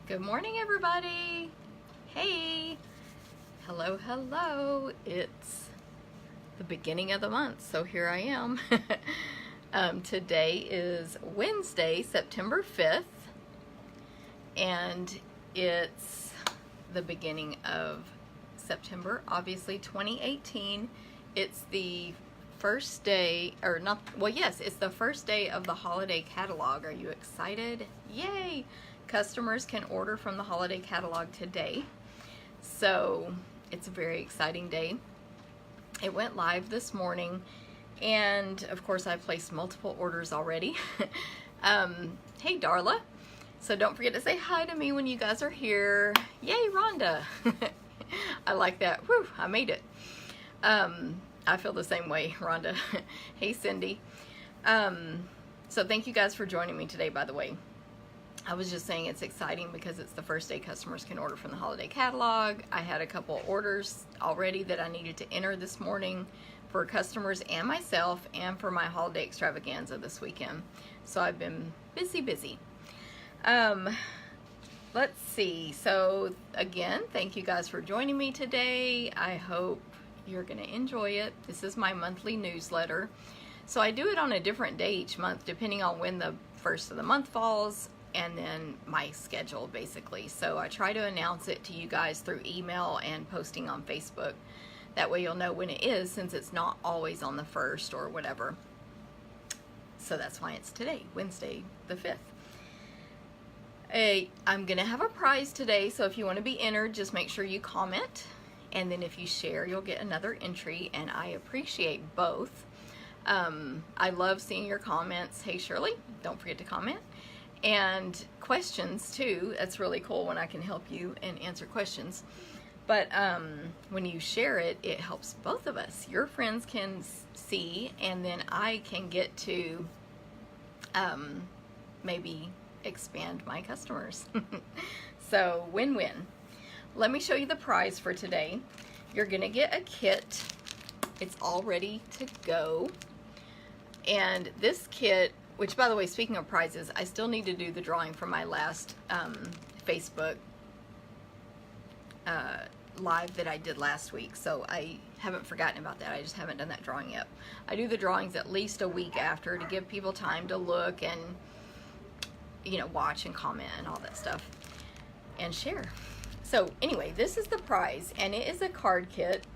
Good morning, everybody. Hey, hello, hello. It's the beginning of the month, so here I am. Today is Wednesday, September 5th, and it's the beginning of September, obviously 2018. It's the first day, or not, well, yes, it's the first day of the holiday catalog. Are you excited? Yay! Customers can order from the holiday catalog today, so it's a very exciting day. It went live this morning, and of course I placed multiple orders already. Hey Darla, so don't forget to say hi to me when you guys are here. Yay, Rhonda. I like that. Whew, I made it. I feel the same way, Rhonda. Hey Cindy. So thank you guys for joining me today, by the way. I was just saying it's exciting because it's the first day customers can order from the holiday catalog. I had a couple orders already that I needed to enter this morning for customers and myself and for my holiday extravaganza this weekend. So I've been busy. Let's see. So again, thank you guys for joining me today. I hope you're going to enjoy it. This is my monthly newsletter. So I do it on a different day each month depending on when the first of the month falls, and then my schedule basically. So I try to announce it to you guys through email and posting on Facebook. That way you'll know when it is, since it's not always on the 1st or whatever. So that's why it's today, Wednesday the 5th. I'm gonna have a prize today, so if you want to be entered, just make sure you comment, and then if you share, you'll get another entry, and I appreciate both. I love seeing your comments. Hey Shirley, don't forget to comment. And questions too. That's really cool when I can help you and answer questions. But when you share it, it helps both of us. Your friends can see, and then I can get to maybe expand my customers. So win-win. Let me show you the prize for today. You're gonna get a kit. It's all ready to go. And this kit, which, by the way, speaking of prizes, I still need to do the drawing for my last Facebook live that I did last week. So I haven't forgotten about that. I just haven't done that drawing yet. I do the drawings at least a week after to give people time to look and, you know, watch and comment and all that stuff and share. So anyway, this is the prize, and it is a card kit.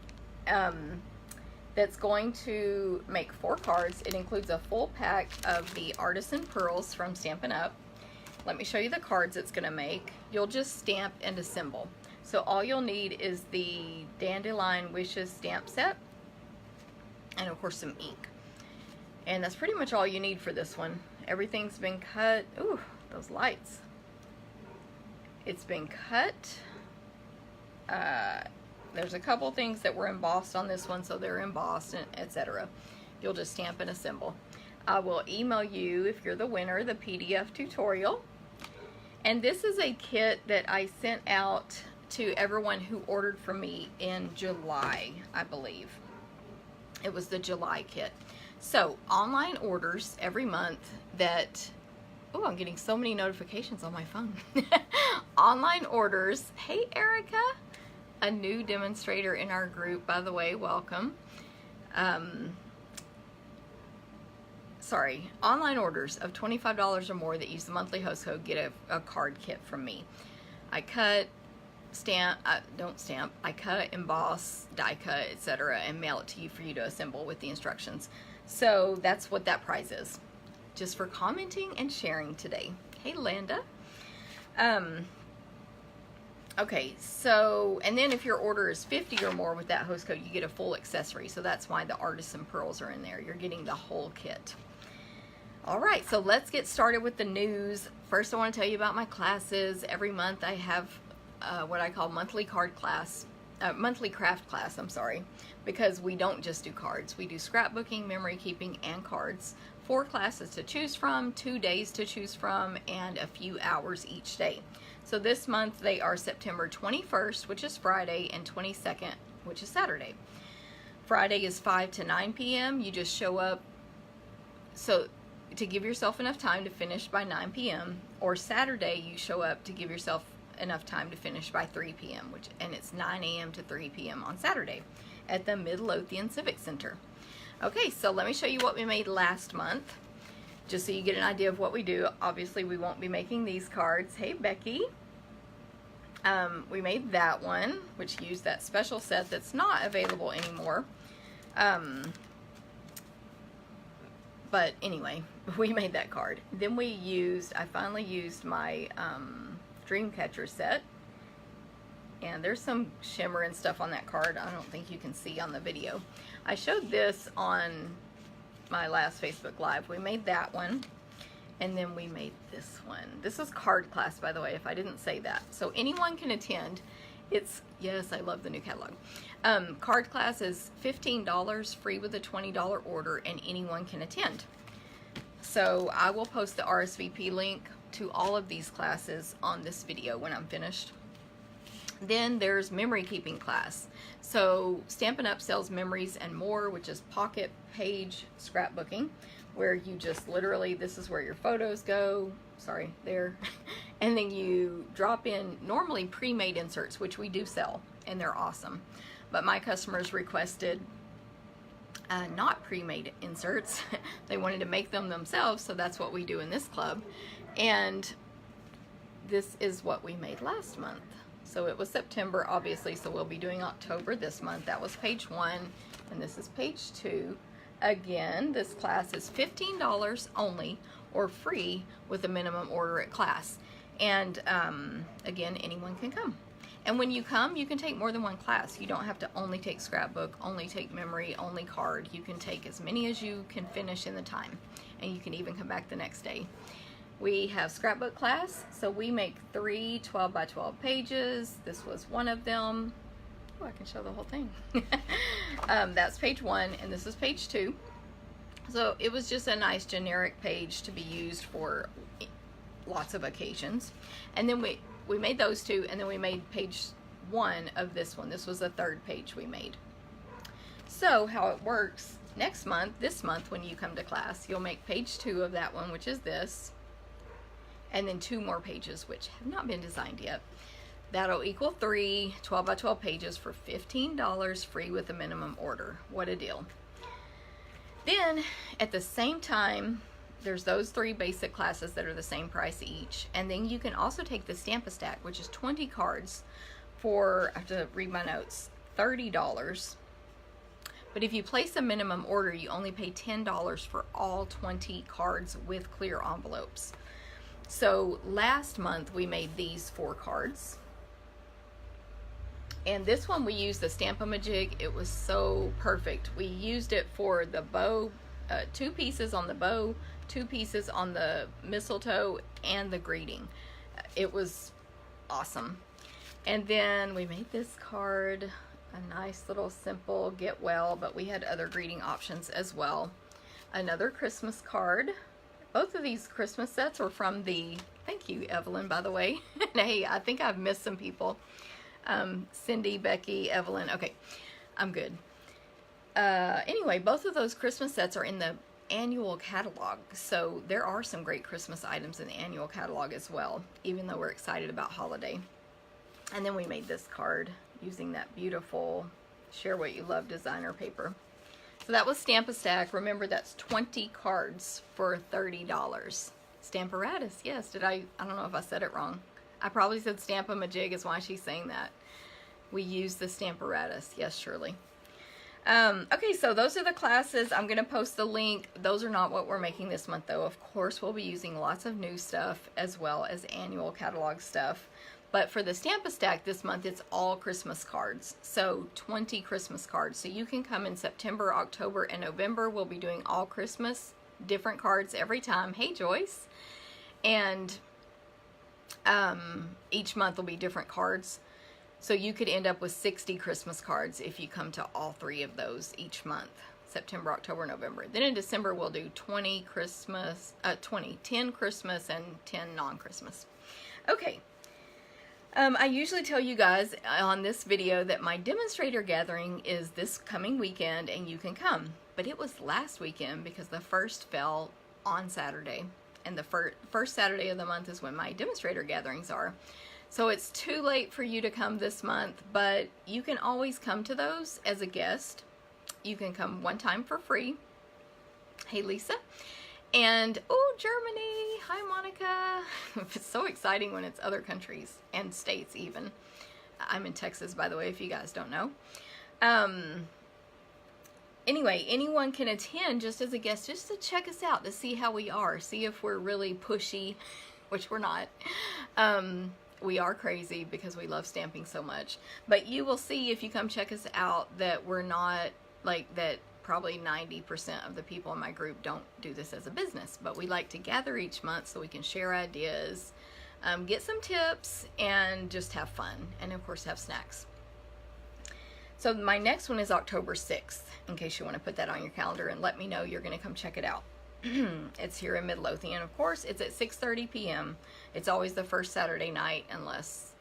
That's going to make 4 cards. It includes a full pack of the Artisan Pearls from Stampin' Up. Let me show you the cards it's going to make. You'll just stamp and assemble. So all you'll need is the Dandelion Wishes stamp set, and of course some ink. And that's pretty much all you need for this one. Everything's been cut. Ooh, those lights. It's been cut. There's a couple things that were embossed on this one, so they're embossed, and etc. You'll just stamp and assemble. I will email you, if you're the winner, the PDF tutorial. And this is a kit that I sent out to everyone who ordered from me in July, I believe. It was the July kit. So online orders every month that, oh, I'm getting so many notifications on my phone. Online orders. Hey Erica, a new demonstrator in our group, by the way, welcome. Sorry, online orders of $25 or more that use the monthly host code get a card kit from me. I cut, stamp, don't stamp, I cut, emboss, die cut, etc. and mail it to you for you to assemble with the instructions. So that's what that prize is, just for commenting and sharing today. Hey Landa. Okay, so, and then if your order is 50 or more with that host code, you get a full accessory. So that's why the Artisan Pearls are in there. You're getting the whole kit. All right, so let's get started with the news. First, I want to tell you about my classes. Every month I have what I call monthly craft class, I'm sorry, because we don't just do cards. We do scrapbooking, memory keeping, and cards. 4 classes to choose from, 2 days to choose from, and a few hours each day. So this month they are September 21st, which is Friday, and 22nd, which is Saturday. Friday is 5 to 9 p.m. You just show up. So to give yourself enough time to finish by 9 p.m. or Saturday you show up to give yourself enough time to finish by 3 p.m., and it's 9 a.m. to 3 p.m. on Saturday at the Midlothian Civic Center. Okay, so let me show you what we made last month, just so you get an idea of what we do. Obviously, we won't be making these cards. Hey, Becky. We made that one, which used that special set that's not available anymore. But anyway, we made that card. Then I finally used my Dreamcatcher set. And there's some shimmer and stuff on that card. I don't think you can see on the video. I showed this on my last Facebook Live. We made that one. And then we made this one. This is card class, by the way, if I didn't say that. So anyone can attend. Yes, I love the new catalog. Card class is $15, free with a $20 order, and anyone can attend. So I will post the RSVP link to all of these classes on this video when I'm finished. Then there's memory keeping class. So Stampin' Up! Sells Memories and More, which is pocket page scrapbooking, where you just literally, this is where your photos go, sorry, there, and then you drop in normally pre-made inserts, which we do sell, and they're awesome. But my customers requested not pre-made inserts. They wanted to make them themselves, so that's what we do in this club. And this is what we made last month. So it was September, obviously, so we'll be doing October this month. That was page 1, and this is page 2. Again, this class is $15 only, or free with a minimum order at class. And again, anyone can come. And when you come, you can take more than one class. You don't have to only take scrapbook, only take memory, only card. You can take as many as you can finish in the time, and you can even come back the next day. We have scrapbook class, so we make 3 12 by 12 pages. This was one of them. Oh, I can show the whole thing. That's page 1, and this is page 2. So it was just a nice generic page to be used for lots of occasions. And then we made those 2, and then we made page 1 of this one. This was the 3rd page we made. So how it works, this month when you come to class, you'll make page 2 of that one, which is this, and then 2 more pages, which have not been designed yet. That'll equal 3 12 by 12 pages for $15, free with a minimum order. What a deal. Then, at the same time, there's those 3 basic classes that are the same price each. And then you can also take the Stampin' Stack, which is 20 cards for, I have to read my notes, $30. But if you place a minimum order, you only pay $10 for all 20 cards with clear envelopes. So last month we made these 4 cards. And this one we used the Stampin' It was so perfect. We used it for the bow, 2 pieces on the bow, 2 pieces on the mistletoe, and the greeting. It was awesome. And then we made this card, a nice little simple get well, but we had other greeting options as well. Another Christmas card. Both of these Christmas sets were from the, thank you Evelyn, by the way. Hey, I think I've missed some people. Cindy, Becky, Evelyn. Okay, I'm good. Anyway, both of those Christmas sets are in the annual catalog, so there are some great Christmas items in the annual catalog as well, even though we're excited about holiday. And then we made this card using that beautiful Share What You Love designer paper. So that was Stampin' Stack. Remember, that's 20 cards for $30. Stamparatus, yes. I don't know if I said it wrong. I probably said Stamp-A-Majig is why she's saying that. We use the Stamparatus. Yes, Shirley. Okay, so those are the classes. I'm going to post the link. Those are not what we're making this month, though. Of course, we'll be using lots of new stuff as well as annual catalog stuff. But for the Stampin' Stack this month, it's all Christmas cards. So 20 Christmas cards. So you can come in September, October, and November. We'll be doing all Christmas, different cards every time. Hey, Joyce. And each month will be different cards. So you could end up with 60 Christmas cards if you come to all 3 of those each month. September, October, November. Then in December, we'll do 10 Christmas and 10 non-Christmas. Okay. I usually tell you guys on this video that my demonstrator gathering is this coming weekend and you can come. But it was last weekend because the first fell on Saturday. And the first Saturday of the month is when my demonstrator gatherings are. So it's too late for you to come this month, but you can always come to those as a guest. You can come one time for free. Hey, Lisa. And, oh, Germany. Hi, Monica. It's so exciting when it's other countries and states even. I'm in Texas, by the way, if you guys don't know. Anyway, anyone can attend just as a guest, just to check us out, to see how we are, see if we're really pushy, which we're not. We are crazy because we love stamping so much. But you will see if you come check us out that we're not like that. Probably 90% of the people in my group don't do this as a business, but we like to gather each month so we can share ideas, get some tips, and just have fun, and of course have snacks. So my next one is October 6th, in case you want to put that on your calendar and let me know you're going to come check it out. It's here in Midlothian, of course. It's at 6:30 p.m. It's always the first Saturday night unless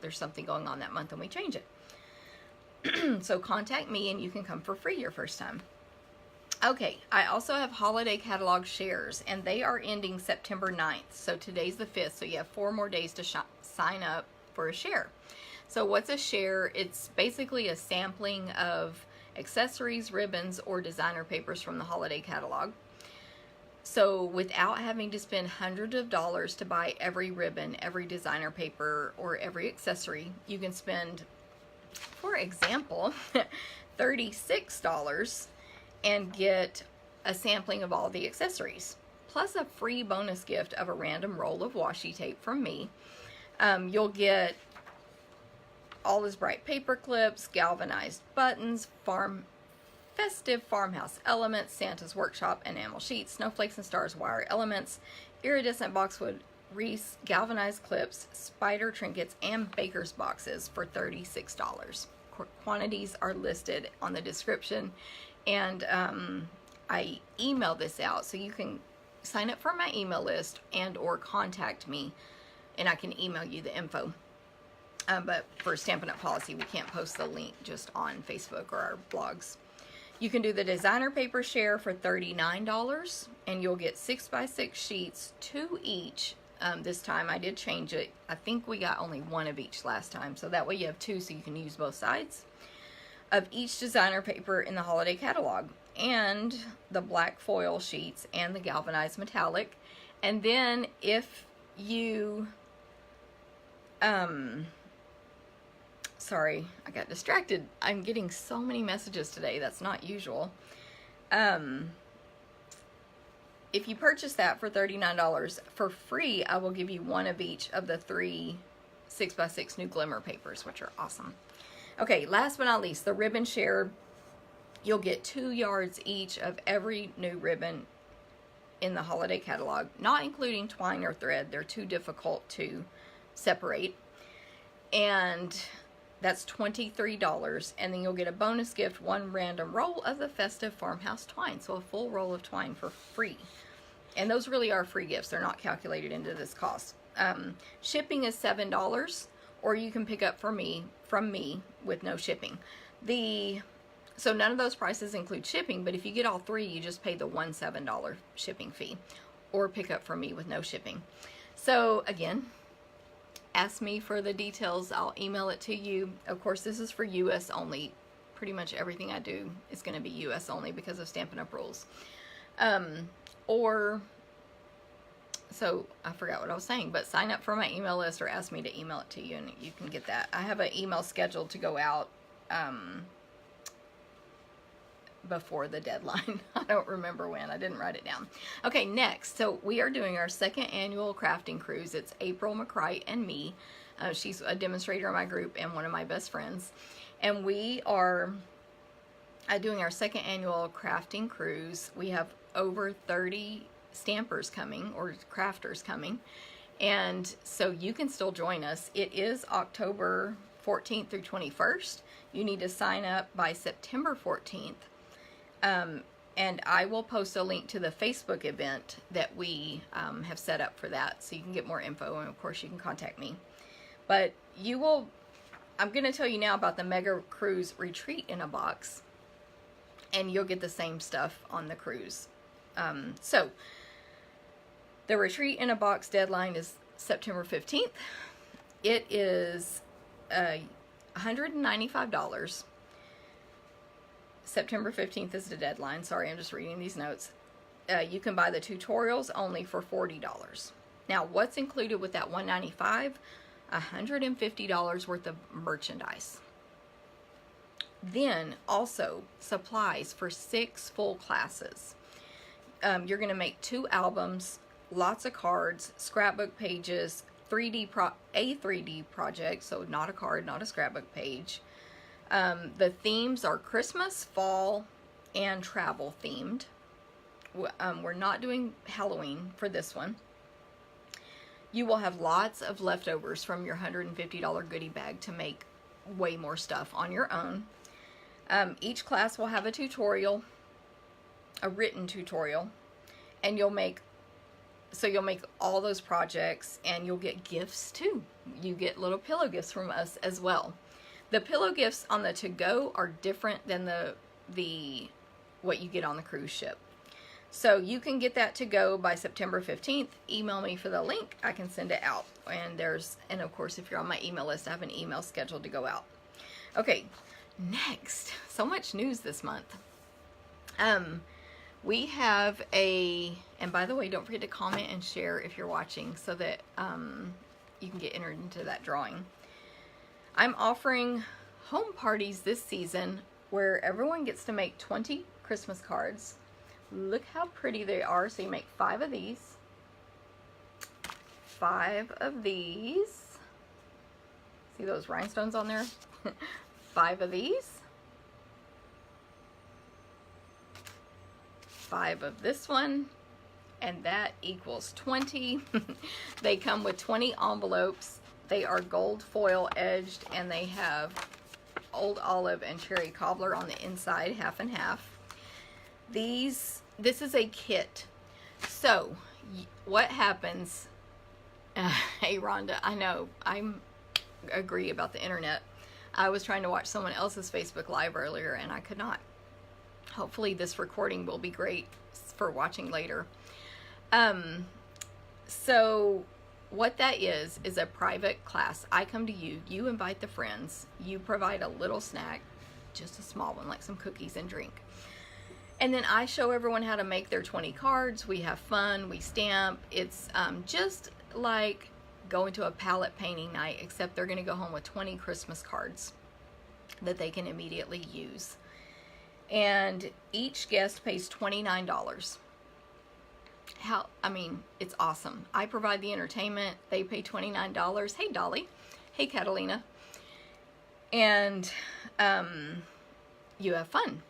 there's something going on that month and we change it. So contact me and you can come for free your first time. Okay, I also have holiday catalog shares, and they are ending September 9th. So today's the 5th, so you have 4 more days to sign up for a share. So what's a share? It's basically a sampling of accessories, ribbons, or designer papers from the holiday catalog. So without having to spend hundreds of dollars to buy every ribbon, every designer paper, or every accessory, you can spend, for example, $36 and get a sampling of all the accessories, plus a free bonus gift of a random roll of washi tape from me. You'll get all these bright paper clips, galvanized buttons, festive farmhouse elements, Santa's workshop enamel sheets, snowflakes and stars wire elements, iridescent boxwood wreaths, galvanized clips, spider trinkets, and baker's boxes for $36. Quantities are listed on the description, and I email this out, so you can sign up for my email list and or contact me, and I can email you the info. But for Stampin' Up! Policy, we can't post the link just on Facebook or our blogs. You can do the designer paper share for $39, and you'll get 6x6 sheets, 2 each. This time I did change it. I think we got only 1 of each last time, so that way you have 2 so you can use both sides of each designer paper in the holiday catalog, and the black foil sheets and the galvanized metallic. And then if you sorry, I got distracted. I'm getting so many messages today. That's not usual. If you purchase that for $39 for free, I will give you 1 of each of the 3 6x6 new glimmer papers, which are awesome. Okay, last but not least, the ribbon share. You'll get 2 yards each of every new ribbon in the holiday catalog, not including twine or thread. They're too difficult to separate. And that's $23, and then you'll get a bonus gift, 1 random roll of the festive farmhouse twine, so a full roll of twine for free. And those really are free gifts. They're not calculated into this cost. Shipping is $7, or you can pick up from me with no shipping. So none of those prices include shipping, but if you get all 3, you just pay the one $7 shipping fee, or pick up from me with no shipping. So again, ask me for the details. I'll email it to you. Of course, this is for U.S. only. Pretty much everything I do is going to be U.S. only because of Stampin' Up! Rules. So I forgot what I was saying, but sign up for my email list or ask me to email it to you and you can get that. I have an email scheduled to go out before the deadline. I don't remember when. I didn't write it down. Okay, next. So we are doing our 2nd annual crafting cruise. It's April McCright and me. She's a demonstrator in my group and one of my best friends. And we are doing our 2nd annual crafting cruise. We have over 30 stampers coming, or crafters coming. And so you can still join us. It is October 14th through 21st. You need to sign up by September 14th. And I will post a link to the Facebook event that we have set up for that, so you can get more info, and of course you can contact me. But I'm going to tell you now about the Mega Cruise Retreat in a Box, and you'll get the same stuff on the cruise. So the Retreat in a Box deadline is September 15th, It is $195. September 15th is the deadline. Sorry, I'm just reading these notes. You can buy the tutorials only for $40. Now, what's included with that $195? $150 worth of merchandise. Then also supplies for 6 full classes. You're going to make 2 albums, lots of cards, scrapbook pages, a 3D project, so not a card, not a scrapbook page. The themes are Christmas, fall, and travel themed. We're not doing Halloween for this one. You will have lots of leftovers from your $150 goodie bag to make way more stuff on your own. Each class will have a tutorial, a written tutorial, and you'll make all those projects, and you'll get gifts too. You get little pillow gifts from us as well. The pillow gifts on the to-go are different than the what you get on the cruise ship. So you can get that to go by September 15th. Email me for the link. I can send it out. And of course, if you're on my email list, I have an email scheduled to go out. Okay, next. So much news this month. We have and by the way, don't forget to comment and share if you're watching so that you can get entered into that drawing. I'm offering home parties this season where everyone gets to make 20 Christmas cards. Look how pretty they are. So you make 5 of these. 5 of these. See those rhinestones on there? 5 of these. 5 of this one. And that equals 20. They come with 20 envelopes. They are gold foil edged, and they have old olive and cherry cobbler on the inside, half and half. This is a kit. So what happens, hey Rhonda, I know, I agree about the internet. I was trying to watch someone else's Facebook Live earlier and I could not. Hopefully this recording will be great for watching later. So what that is a private class. I come to you, you invite the friends, you provide a little snack, just a small one, like some cookies and drink. And then I show everyone how to make their 20 cards. We have fun, we stamp. It's just like going to a palette painting night, except they're gonna go home with 20 Christmas cards that they can immediately use. And each guest pays $29. It's awesome. I provide the entertainment. They pay $29. Hey, Dolly. Hey, Catalina. And you have fun.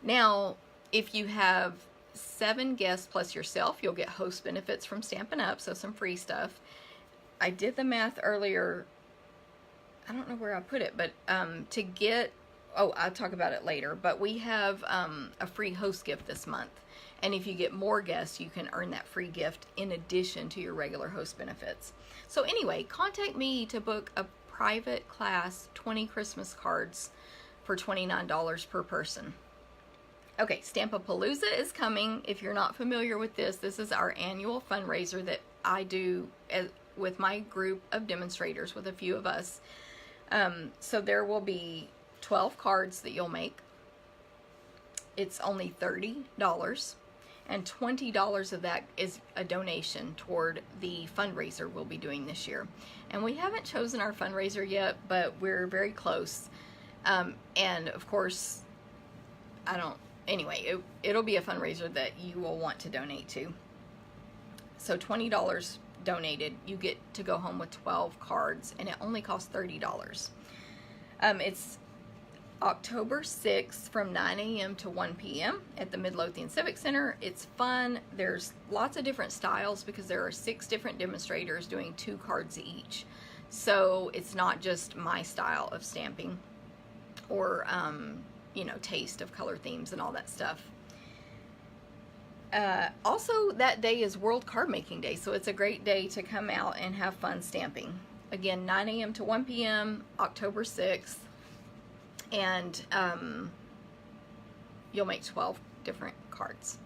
Now, if you have 7 guests plus yourself, you'll get host benefits from Stampin' Up, so some free stuff. I did the math earlier. I don't know where I put it, but to get, I'll talk about it later, but we have a free host gift this month. And if you get more guests, you can earn that free gift in addition to your regular host benefits. So anyway, contact me to book a private class, 20 Christmas cards for $29 per person. Okay, Stampapalooza is coming. If you're not familiar with this, this is our annual fundraiser that I do with my group of demonstrators, with a few of us. So there will be 12 cards that you'll make. It's only $30. And $20 of that is a donation toward the fundraiser we'll be doing this year. And we haven't chosen our fundraiser yet, but we're very close. And of course, it'll be a fundraiser that you will want to donate to. So $20 donated, you get to go home with 12 cards, and it only costs $30. It's October 6th from 9 a.m. to 1 p.m. at the Midlothian Civic Center. It's fun. There's lots of different styles because there are 6 different demonstrators doing 2 cards each. So it's not just my style of stamping or, taste of color themes and all that stuff. Also, that day is World Card Making Day, so it's a great day to come out and have fun stamping. Again, 9 a.m. to 1 p.m., October 6th. And you'll make 12 different cards.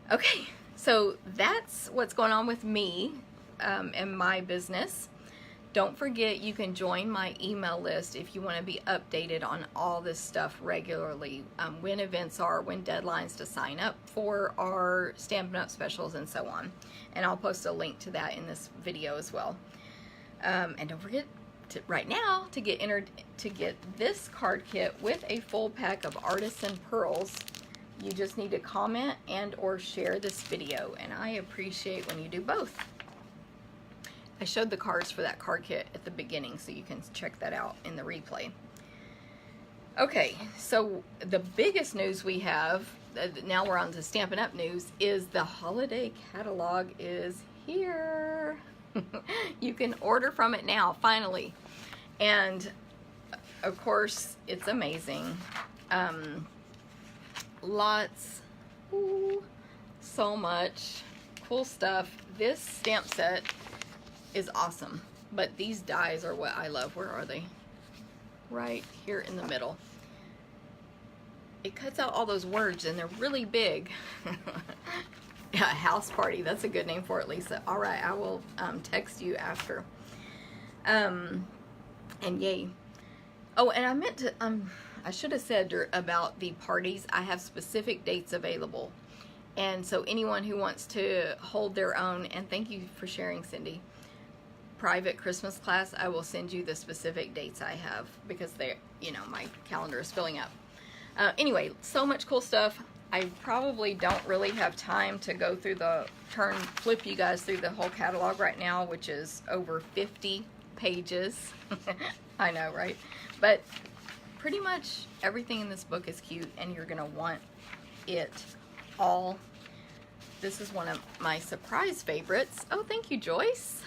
Okay, so that's what's going on with me and my business. Don't forget, you can join my email list if you want to be updated on all this stuff regularly, when events are, when deadlines to sign up for our Stampin' Up! Specials, and so on. And I'll post a link to that in this video as well. And don't forget right now to get entered to get this card kit with a full pack of Artisan Pearls. You just need to comment and or share this video, and I appreciate when you do both. I showed the cards for that card kit at the beginning, so you can check that out in the replay. Okay, so the biggest news we have, now we're on to Stampin' Up! News, is the holiday catalog is here. You can order from it now, finally. And of course, it's amazing. Lots, so much cool stuff. This stamp set is awesome, but these dies are what I love. Where are they? Right here in the middle. It cuts out all those words and they're really big. Yeah, house party, that's a good name for it, Lisa. All right, I will text you after. And yay. Oh, and I meant to I should have said about the parties. I have specific dates available, and so anyone who wants to hold their own, and thank you for sharing, Cindy, private Christmas class, I will send you the specific dates I have, because they, you know, my calendar is filling up. Anyway, so much cool stuff. I probably don't really have time to go through flip you guys through the whole catalog right now, which is over 50 pages. I know, right? But pretty much everything in this book is cute, and you're gonna want it all. This is one of my surprise favorites. Oh, thank you, Joyce.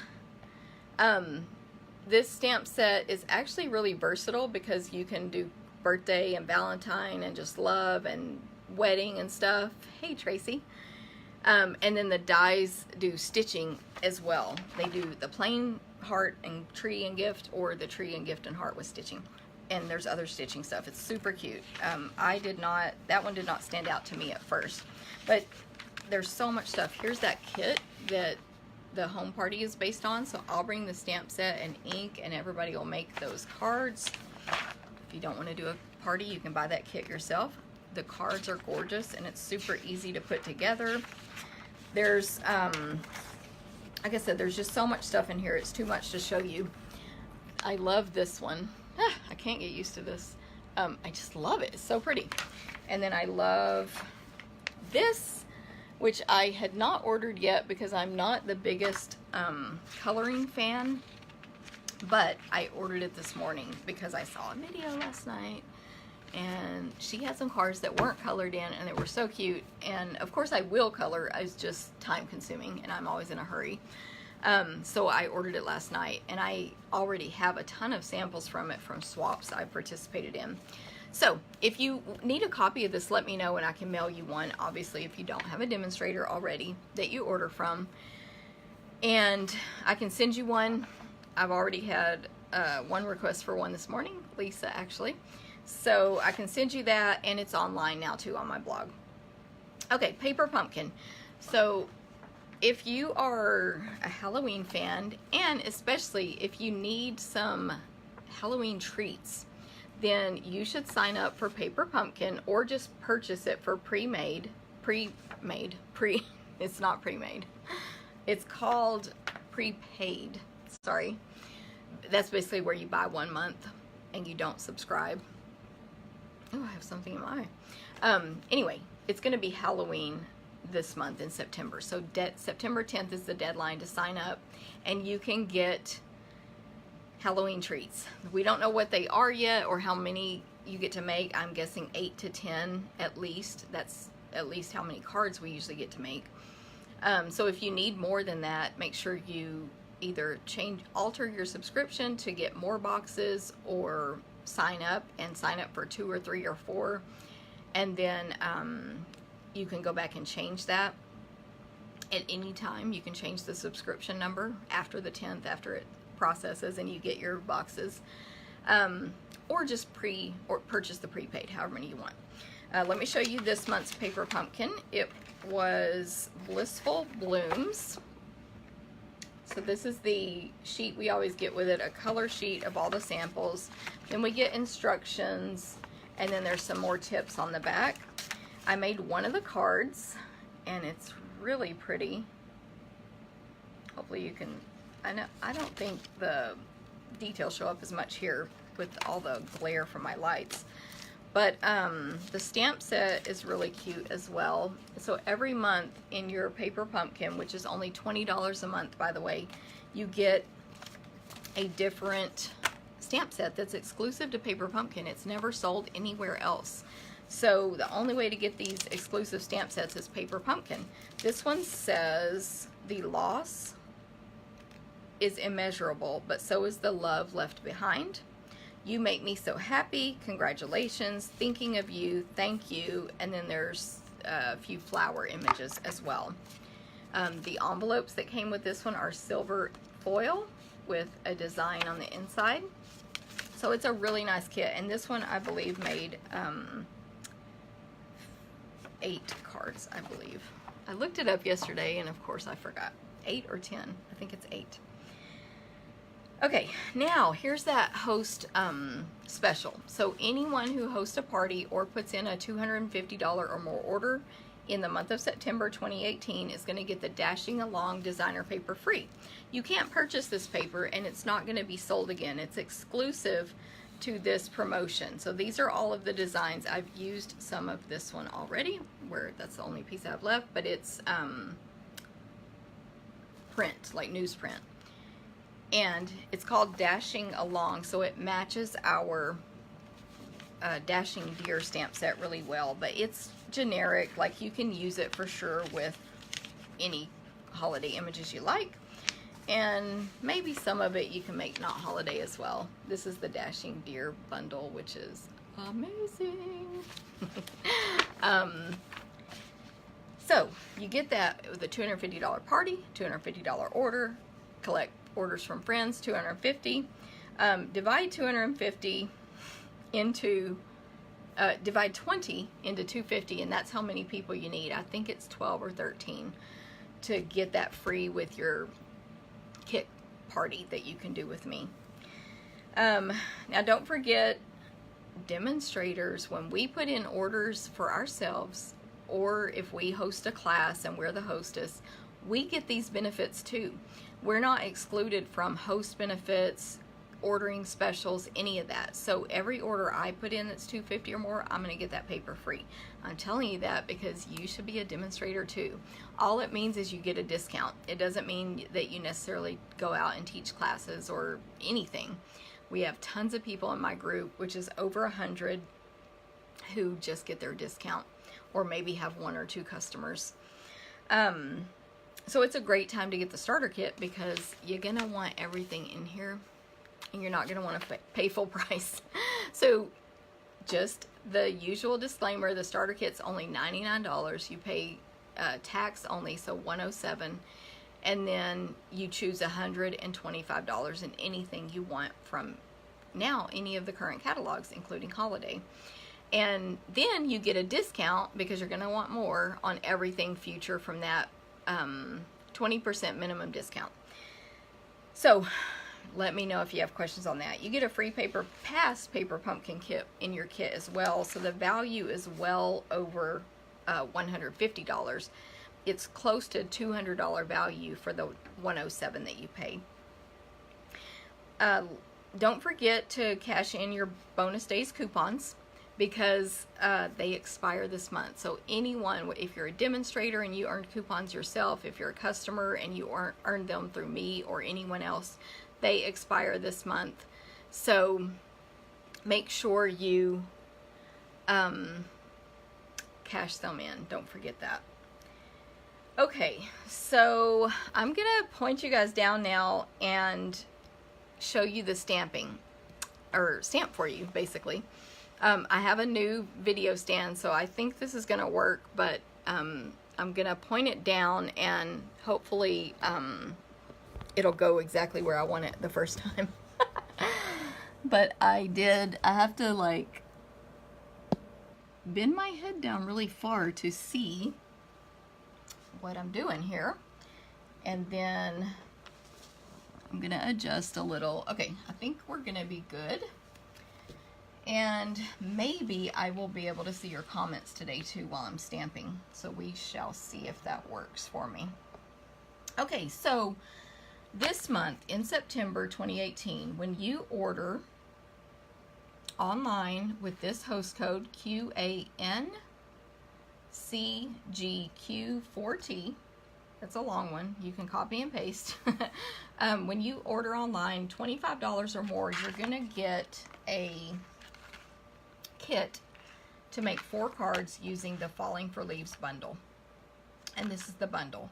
This stamp set is actually really versatile because you can do birthday and Valentine and just love and wedding and stuff. Hey, Tracy. And then the dies do stitching as well. They do the plain heart and tree and gift, or the tree and gift and heart with stitching. And there's other stitching stuff. It's super cute. That one did not stand out to me at first, but there's so much stuff. Here's that kit that the home party is based on. So I'll bring the stamp set and ink, and everybody will make those cards. If you don't want to do a party, you can buy that kit yourself. The cards are gorgeous, and it's super easy to put together. There's, like I said, there's just so much stuff in here. It's too much to show you. I love this one. I can't get used to this. I just love it. It's so pretty. And then I love this, which I had not ordered yet because I'm not the biggest coloring fan, but I ordered it this morning because I saw a video last night, and she had some cards that weren't colored in, and they were so cute. And of course I will color. It's just time consuming, and I'm always in a hurry. So I ordered it last night, and I already have a ton of samples from it from swaps I participated in. So if you need a copy of this, let me know and I can mail you one, obviously, if you don't have a demonstrator already that you order from. And I can send you one. I've already had one request for one this morning, Lisa actually. So I can send you that, and it's online now too on my blog. Okay, Paper Pumpkin. So if you are a Halloween fan, and especially if you need some Halloween treats, then you should sign up for Paper Pumpkin, or just purchase it for it's not pre-made. It's called prepaid. Sorry. That's basically where you buy 1 month and you don't subscribe. Oh, I have something in my eye. Anyway, it's going to be Halloween this month in September. So September 10th is the deadline to sign up, and you can get Halloween treats. We don't know what they are yet or how many you get to make. I'm guessing 8 to 10 at least. That's at least how many cards we usually get to make. So if you need more than that, make sure you either alter your subscription to get more boxes, or sign up for 2 or 3 or 4, and then you can go back and change that at any time. You can change the subscription number after the 10th, after it processes and you get your boxes, or just purchase the prepaid, however many you want. Let me show you this month's Paper Pumpkin. It was Blissful Blooms, So this is the sheet we always get with it, a color sheet of all the samples. Then we get instructions, and then there's some more tips on the back. I made one of the cards, and it's really pretty. Hopefully you can, I don't think the details show up as much here with all the glare from my lights. But the stamp set is really cute as well. So every month in your paper pumpkin, which is only $20 a month, by the way, you get a different stamp set that's exclusive to Paper Pumpkin. It's never sold anywhere else. So the only way to get these exclusive stamp sets is Paper Pumpkin. This one says, "The loss is immeasurable, but so is the love left behind. You make me so happy. Congratulations. Thinking of you. Thank you." And then there's a few flower images as well. The envelopes that came with this one are silver foil with a design on the inside. So it's a really nice kit. And this one, I believe, made 8 cards, I believe. I looked it up yesterday, and of course I forgot. 8 or 10. I think it's 8. Okay, now here's that host special. So anyone who hosts a party or puts in a $250 or more order in the month of September 2018 is going to get the Dashing Along designer paper free. You can't purchase this paper, and it's not going to be sold again. It's exclusive to this promotion. So these are all of the designs. I've used some of this one already, where that's the only piece I have left, but it's print, like newsprint. And it's called Dashing Along, so it matches our Dashing Deer stamp set really well, but it's generic. Like, you can use it for sure with any holiday images you like, and maybe some of it you can make not holiday as well. This is the Dashing Deer bundle, which is amazing. So you get that with a $250 party, $250 order, collect orders from friends, $250. Divide 250 into divide 20 into 250, and that's how many people you need. I think it's 12 or 13 to get that free with your kit party that you can do with me. Now don't forget, demonstrators, when we put in orders for ourselves, or if we host a class and we're the hostess, we get these benefits too. We're not excluded from host benefits, ordering specials, any of that. So every order I put in that's $250 or more, I'm going to get that paper free. I'm telling you that because you should be a demonstrator too. All it means is you get a discount. It doesn't mean that you necessarily go out and teach classes or anything. We have tons of people in my group, which is over 100, who just get their discount, or maybe have 1 or 2 customers. So it's a great time to get the starter kit, because you're going to want everything in here, and you're not going to want to pay full price. So just the usual disclaimer, the starter kit's only $99. You pay tax only, so $107, and then you choose $125 in anything you want from now, any of the current catalogs, including holiday. And then you get a discount, because you're going to want more on everything future from that 20% minimum discount. So let me know if you have questions on that. You get a free Paper Pumpkin kit in your kit as well, so the value is well over $150. It's close to $200 value for the $107 that you pay. Don't forget to cash in your bonus days coupons, because they expire this month. So anyone, if you're a demonstrator and you earned coupons yourself, if you're a customer and you earned them through me or anyone else, they expire this month. So make sure you cash them in. Don't forget that. Okay, so I'm gonna point you guys down now and show you the stamping, or stamp for you, basically. I have a new video stand, so I think this is going to work, but I'm going to point it down, and hopefully it'll go exactly where I want it the first time. But I have to like bend my head down really far to see what I'm doing here, and then I'm gonna adjust a little. Okay, I think we're gonna be good. And maybe I will be able to see your comments today too while I'm stamping. So we shall see if that works for me. Okay, so this month in September 2018, when you order online with this host code QANCGQ4T, that's a long one, you can copy and paste. When you order online $25 or more, you're gonna get a kit to make 4 cards using the Falling for Leaves bundle. And this is the bundle.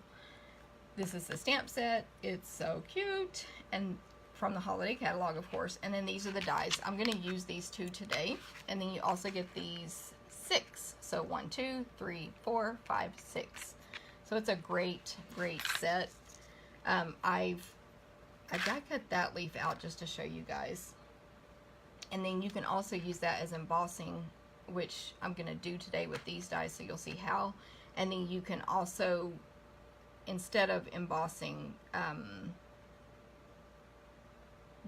This is the stamp set. It's so cute, and from the holiday catalog, of course. And then these are the dies. I'm going to use these 2 today, and then you also get these 6. So 1, 2, 3, 4, 5, 6. So it's a great set. I die cut that leaf out just to show you guys. And then you can also use that as embossing, which I'm going to do today with these dies, so you'll see how. And then you can also, instead of embossing,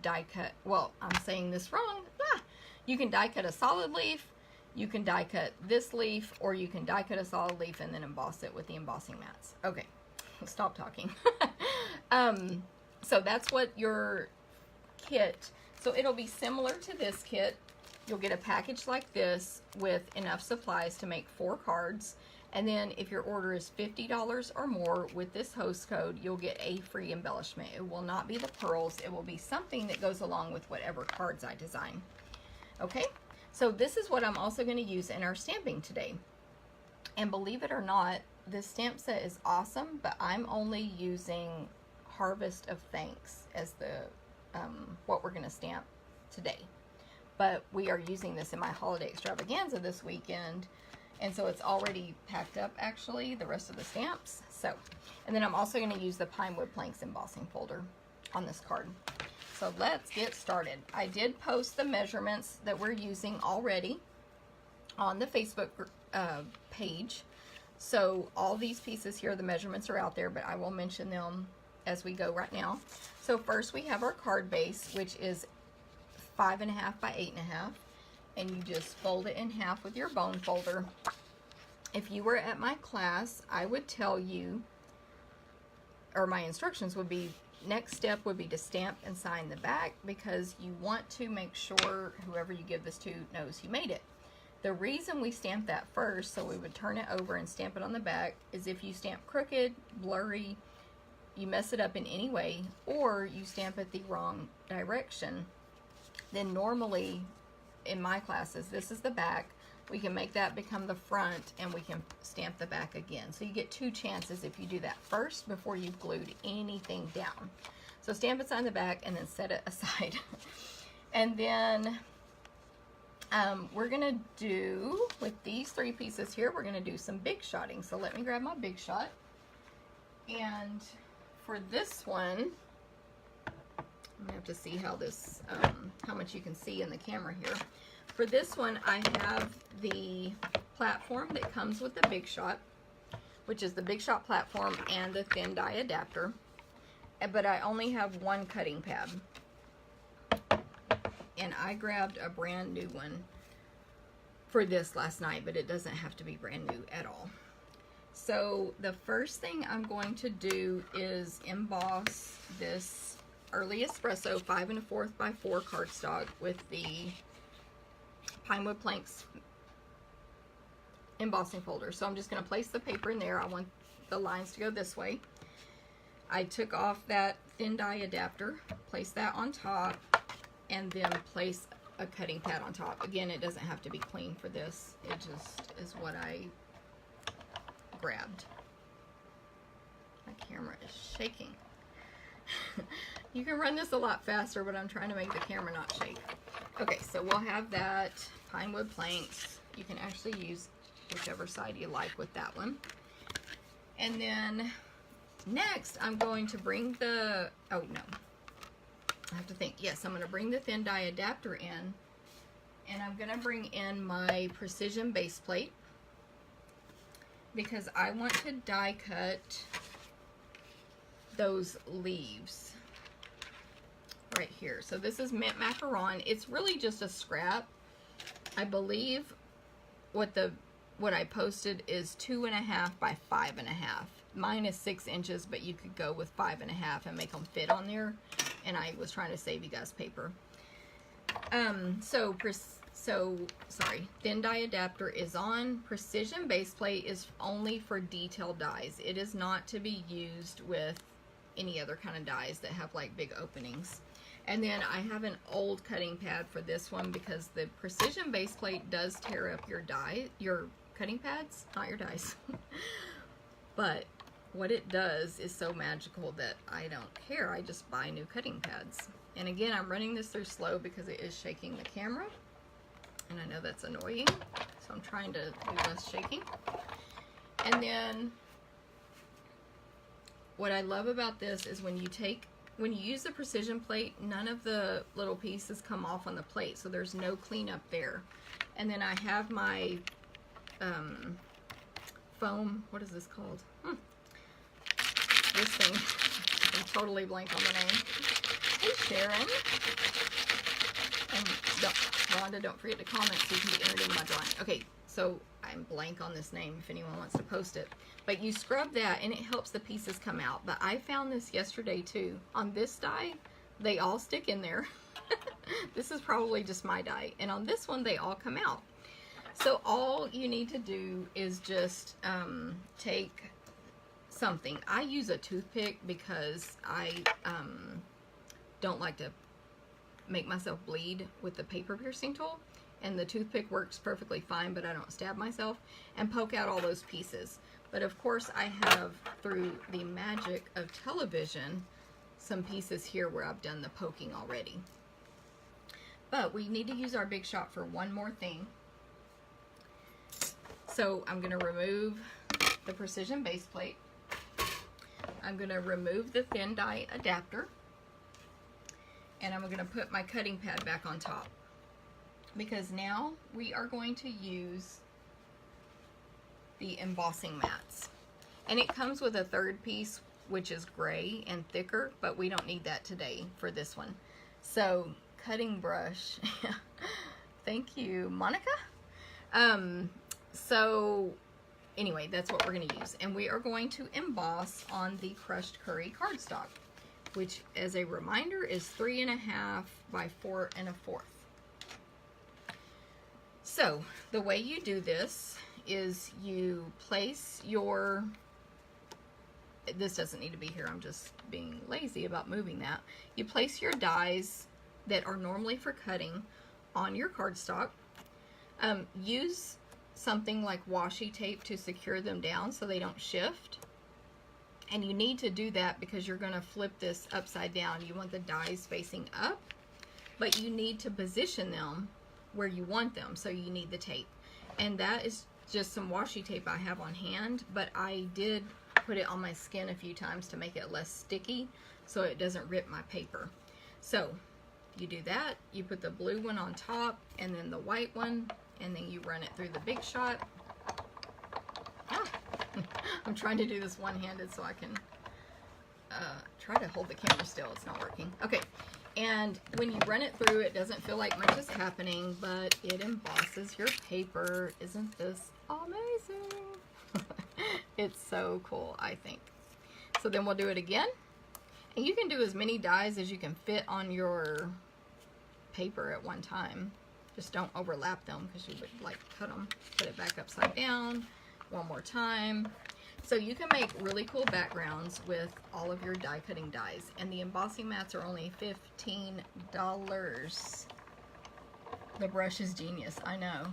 die cut, well, I'm saying this wrong. You can die cut a solid leaf, you can die cut this leaf, or you can die cut a solid leaf and then emboss it with the embossing mats. Okay, stop talking. So that's what your kit, so it'll be similar to this kit. You'll get a package like this with enough supplies to make 4 cards. And then if your order is $50 or more with this host code, you'll get a free embellishment. It will not be the pearls. It will be something that goes along with whatever cards I design. Okay, so this is what I'm also going to use in our stamping today. And believe it or not, this stamp set is awesome, but I'm only using Harvest of Thanks as the what we're going to stamp today. But we are using this in my holiday extravaganza this weekend, and so it's already packed up, actually, the rest of the stamps. So, and then I'm also going to use the Pine Wood Planks embossing folder on this card. So let's get started. I did post the measurements that we're using already on the Facebook page. So all these pieces here, the measurements are out there, but I will mention them as we go right now. So first we have our card base, which is 5.5 by 8.5, and you just fold it in half with your bone folder. If you were at my class, I would tell you, or my instructions would be, next step would be to stamp and sign the back, because you want to make sure whoever you give this to knows you made it. The reason we stamp that first, so we would turn it over and stamp it on the back, is if you stamp crooked, blurry, you mess it up in any way, or you stamp it the wrong direction, then normally in my classes, this is the back. We can make that become the front, and we can stamp the back again. So you get 2 chances if you do that first before you've glued anything down. So stamp it on the back and then set it aside. And then we're gonna do, with these 3 pieces here, we're gonna do some big shotting. So let me grab my big shot. And for this one, I'm gonna have to see how this, how much you can see in the camera here. For this one, I have the platform that comes with the Big Shot, which is the Big Shot platform and the thin die adapter. But I only have 1 cutting pad. And I grabbed a brand new one for this last night, but it doesn't have to be brand new at all. So the first thing I'm going to do is emboss this Early Espresso 5 1/4 by 4 cardstock with the Pine Wood Planks embossing folder. So I'm just going to place the paper in there. I want the lines to go this way. I took off that thin die adapter, place that on top, and then place a cutting pad on top. Again, it doesn't have to be clean for this. It just is what I grabbed. My camera is shaking. You can run this a lot faster, but I'm trying to make the camera not shake. Okay, so we'll have that Pine Wood Planks. You can actually use whichever side you like with that one. And then next, I'm going to bring the, oh no, I have to think. Yes, I'm going to bring the thin die adapter in, and I'm going to bring in my precision base plate, because I want to die cut those leaves. right here. So this is mint macaron. It's really just a scrap. I believe what I posted is 2.5 by 5.5. Mine is 6 inches, but you could go with 5.5 and make them fit on there. And I was trying to save you guys paper. Sorry, thin die adapter is on. Precision base plate is only for detailed dies. It is not to be used with any other kind of dies that have like big openings. And then I have an old cutting pad for this one because the precision base plate does tear up your cutting pads, not your dies. But what it does is so magical that I don't care. I just buy new cutting pads. And again, I'm running this through slow because it is shaking the camera. And I know that's annoying, so I'm trying to do less shaking. And then what I love about this is when you use the precision plate, none of the little pieces come off on the plate, so there's no cleanup there. And then I have my foam, what is this called? This thing, I'm totally blank on the name. Hey Sharon. And Rhonda, don't forget to comment so you can be entered in my drawing. Okay, so I'm blank on this name if anyone wants to post it. But you scrub that and it helps the pieces come out. But I found this yesterday too. On this die, they all stick in there. This is probably just my die. And on this one, they all come out. So all you need to do is just take something. I use a toothpick because I don't like to make myself bleed with the paper piercing tool, and the toothpick works perfectly fine, but I don't stab myself, and poke out all those pieces. But of course I have, through the magic of television, some pieces here where I've done the poking already. But we need to use our Big Shot for one more thing. So I'm going to remove the precision base plate. I'm going to remove the thin die adapter. And I'm going to put my cutting pad back on top, because now we are going to use the embossing mats. And it comes with a third piece, which is gray and thicker, but we don't need that today for this one. So, cutting brush. Thank you, Monica. So, anyway, that's what we're going to use. And we are going to emboss on the crushed curry cardstock, which, as a reminder, is 3.5 by 4 1/4. So the way you do this is you place your, this doesn't need to be here, I'm just being lazy about moving that. You place your dies that are normally for cutting on your cardstock. Use something like washi tape to secure them down so they don't shift. And you need to do that because you're going to flip this upside down. You want the dies facing up, but you need to position them where you want them, so you need the tape. And that is just some washi tape I have on hand, but I did put it on my skin a few times to make it less sticky so it doesn't rip my paper. So you do that, you put the blue one on top and then the white one, and then you run it through the Big Shot. I'm trying to do this one-handed so I can try to hold the camera still. It's not working. Okay, and when you run it through, it doesn't feel like much is happening, but it embosses your paper. Isn't this amazing? It's so cool, I think. So then we'll do it again. And you can do as many dies as you can fit on your paper at one time. Just don't overlap them because you would like cut them. Put it back upside down. One more time. So you can make really cool backgrounds with all of your die cutting dies, and the embossing mats are only $15. The brush is genius, I know.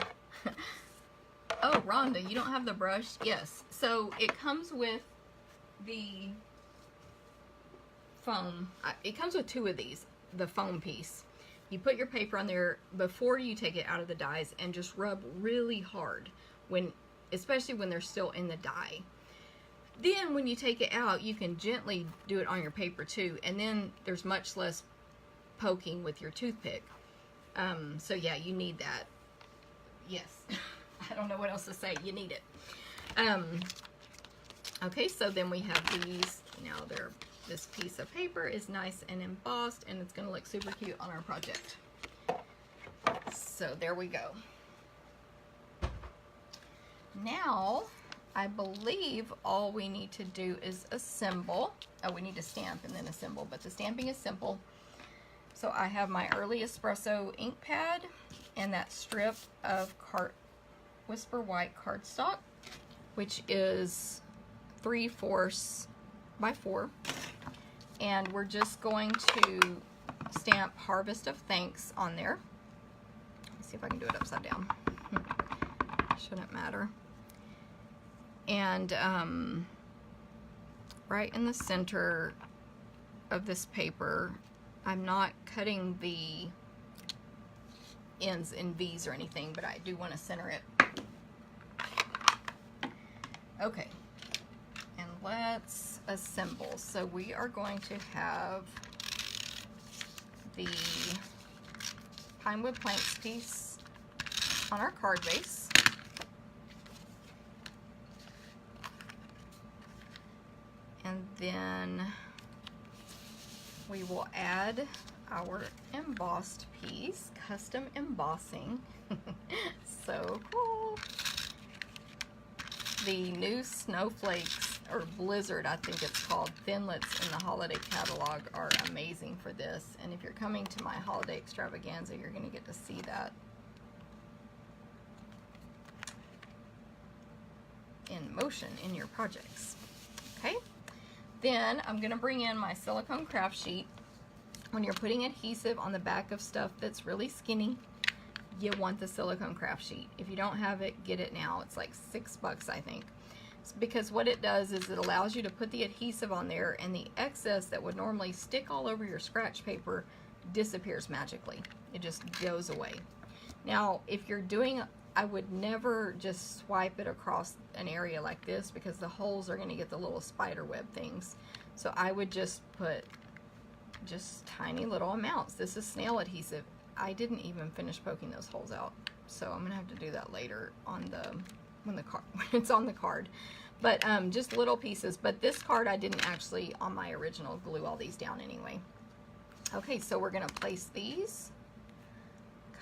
Oh, Rhonda, you don't have the brush? Yes. So it comes with the foam. It comes with 2 of these, the foam piece. You put your paper on there before you take it out of the dies and just rub really hard, especially when they're still in the die. Then when you take it out, you can gently do it on your paper too, and then there's much less poking with your toothpick. So yeah, you need that. Yes. I don't know what else to say. You need it. Okay, so then we have these. Now they're this piece of paper is nice and embossed, and it's going to look super cute on our project. So there we go. Now, I believe all we need to do is assemble. Oh, we need to stamp and then assemble, but the stamping is simple. So I have my early espresso ink pad and that strip of Whisper White cardstock, which is 3/4 by 4. And we're just going to stamp Harvest of Thanks on there. Let's see if I can do it upside down. Shouldn't matter. And right in the center of this paper, I'm not cutting the ends in V's or anything, but I do want to center it. Okay, and let's assemble. So we are going to have the Pinewood Planks piece on our card base. And then we will add our embossed piece, custom embossing. So cool. The new Snowflakes, or Blizzard I think it's called, Thinlits in the holiday catalog are amazing for this. And if you're coming to my holiday extravaganza, you're going to get to see that in motion in your projects. Okay. Then I'm going to bring in my silicone craft sheet. When you're putting adhesive on the back of stuff that's really skinny, you want the silicone craft sheet. If you don't have it, get it now. It's like $6, I think. It's because what it does is it allows you to put the adhesive on there, and the excess that would normally stick all over your scratch paper disappears magically. It just goes away. Now, if you're doing, I would never just swipe it across an area like this, because the holes are going to get the little spider web things. So I would just put just tiny little amounts. This is snail adhesive. I didn't even finish poking those holes out, so I'm gonna have to do that later on when it's on the card. But just little pieces. But this card I didn't actually on my original glue all these down anyway. Okay, so we're gonna place these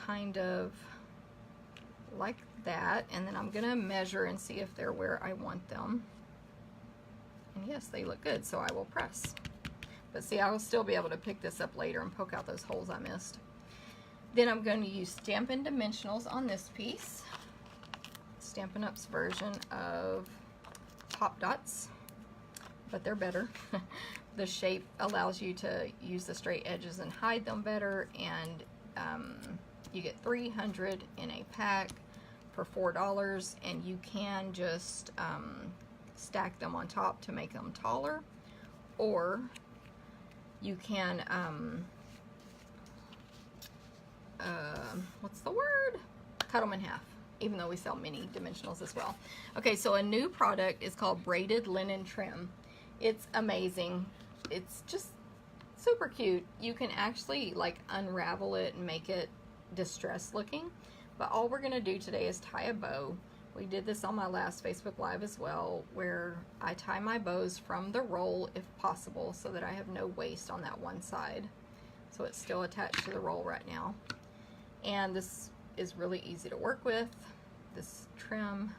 kind of like that, and then I'm gonna measure and see if they're where I want them. And yes, they look good, so I will press. But see, I will still be able to pick this up later and poke out those holes I missed. Then I'm going to use Stampin' Dimensionals on this piece. Stampin' Up's version of Pop Dots, but they're better. The shape allows you to use the straight edges and hide them better, and you get 300 in a pack for $4, and you can just stack them on top to make them taller, or you can what's the word? Cut them in half, even though we sell mini dimensionals as well. Okay, so a new product is called Braided Linen Trim. It's amazing. It's just super cute. You can actually like unravel it and make it distressed looking, but all we're gonna do today is tie a bow. We did this on my last Facebook Live as well, where I tie my bows from the roll if possible, so that I have no waste on that one side. So it's still attached to the roll right now. And this is really easy to work with, this trim,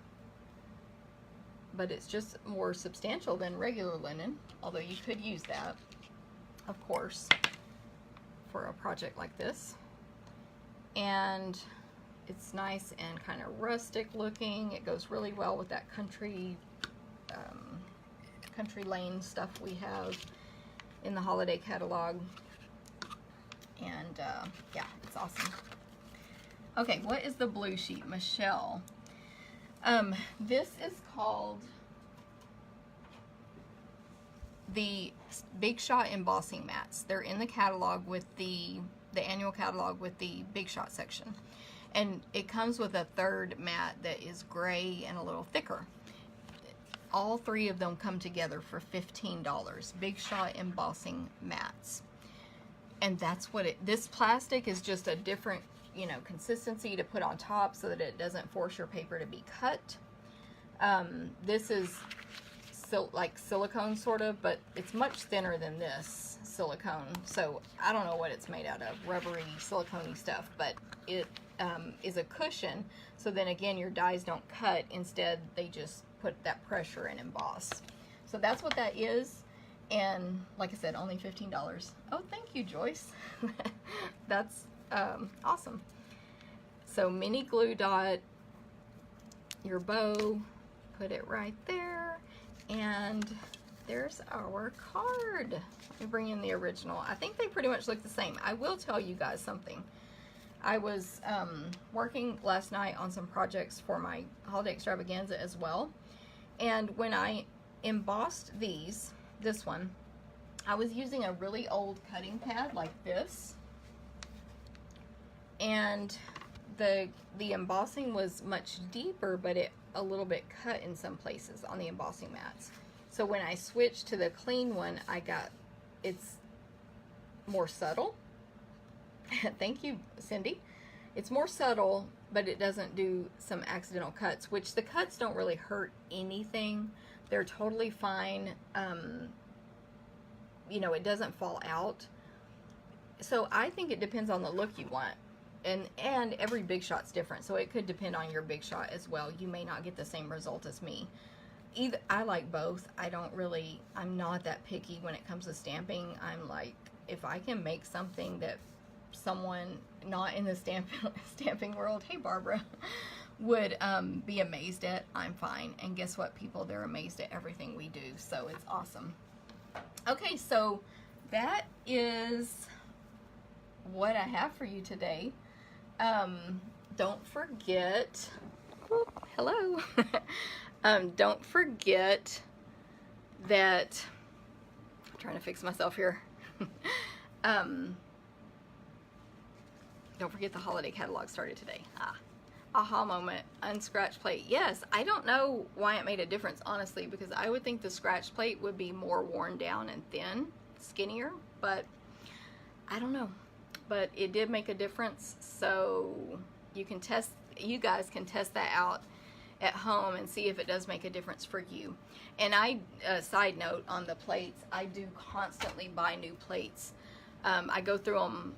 but it's just more substantial than regular linen, although you could use that, of course, for a project like this. And it's nice and kind of rustic looking. It goes really well with that country lane stuff we have in the holiday catalog. And yeah, it's awesome. Okay, what is the blue sheet? Michelle. This is called the Big Shot embossing mats. They're in the catalog with the annual catalog with the Big Shot section. And it comes with a third mat that is gray and a little thicker. All three of them come together for $15. Big Shot embossing mats. And that's what this plastic is just a different, you know, consistency to put on top so that it doesn't force your paper to be cut. This is like silicone sort of, but it's much thinner than this silicone. So I don't know what it's made out of, rubbery, silicone-y stuff, but it is a cushion. So then again, your dies don't cut. Instead, they just put that pressure and emboss. So that's what that is. And like I said, only $15. Oh, thank you, Joyce. That's awesome. So mini glue dot your bow, put it right there, and there's our card. Let me bring in the original. I think they pretty much look the same. I will tell you guys something. I was working last night on some projects for my holiday extravaganza as well, and when I embossed this one, I was using a really old cutting pad like this, and the embossing was much deeper, but it a little bit cut in some places on the embossing mats. So when I switched to the clean one, it's more subtle. Thank you, Cindy. It's more subtle, but it doesn't do some accidental cuts, which the cuts don't really hurt anything. They're totally fine. You know, it doesn't fall out. So I think it depends on the look you want. And every big shot's different, so it could depend on your big shot as well. You may not get the same result as me. I like both. I'm not that picky when it comes to stamping. I'm like, if I can make something that someone not in the stamping world, hey Barbara, would be amazed at, I'm fine. And guess what, people? They're amazed at everything we do, so it's awesome. Okay, so that is what I have for you today. Don't forget, hello, don't forget that, I'm trying to fix myself here. Don't forget the holiday catalog started today. Aha moment, unscratched plate. Yes, I don't know why it made a difference, honestly, because I would think the scratch plate would be more worn down and thin, skinnier, but I don't know. But it did make a difference, so you guys can test that out at home and see if it does make a difference for you. And side note on the plates, I do constantly buy new plates. I go through them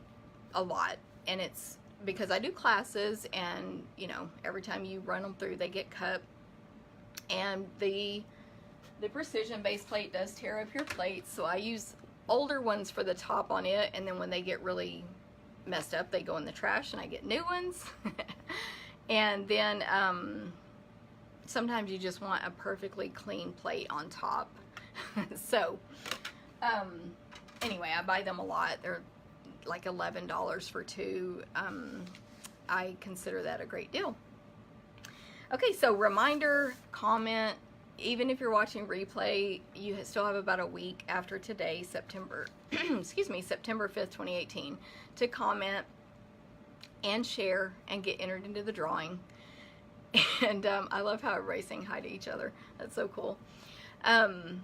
a lot, and it's because I do classes, and you know, every time you run them through, they get cut. And the precision base plate does tear up your plates, so I use older ones for the top on it, and then when they get really messed up, they go in the trash and I get new ones. And then sometimes you just want a perfectly clean plate on top. So anyway, I buy them a lot. They're like $11 for two. I consider that a great deal. Okay, so reminder, comment, even if you're watching replay, you still have about a week after today, September, excuse me, September 5th, 2018, to comment and share and get entered into the drawing. And I love how everybody's saying hi to each other. That's so cool. And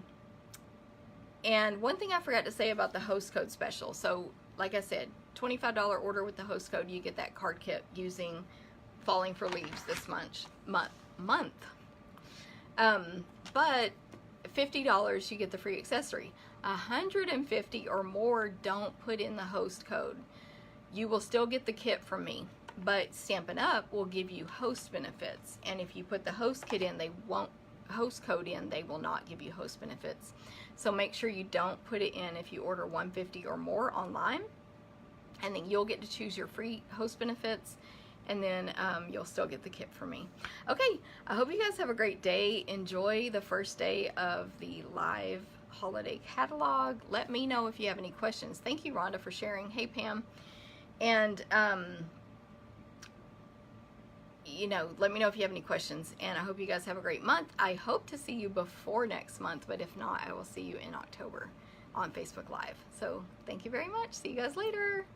one thing I forgot to say about the host code special. So, like I said, $25 order with the host code, you get that card kit using Falling for Leaves this month. But $50 you get the free accessory. $150 or more, don't put in the host code. You will still get the kit from me, but Stampin' Up will give you host benefits. And if you put the host kit in, they will not give you host benefits. So make sure you don't put it in if you order $150 or more online, and then you'll get to choose your free host benefits, and then you'll still get the kit from me. Okay, I hope you guys have a great day. Enjoy the first day of the live holiday catalog. Let me know if you have any questions. Thank you, Rhonda, for sharing. Hey, Pam. And, you know, let me know if you have any questions. And I hope you guys have a great month. I hope to see you before next month, but if not, I will see you in October on Facebook Live. So thank you very much. See you guys later.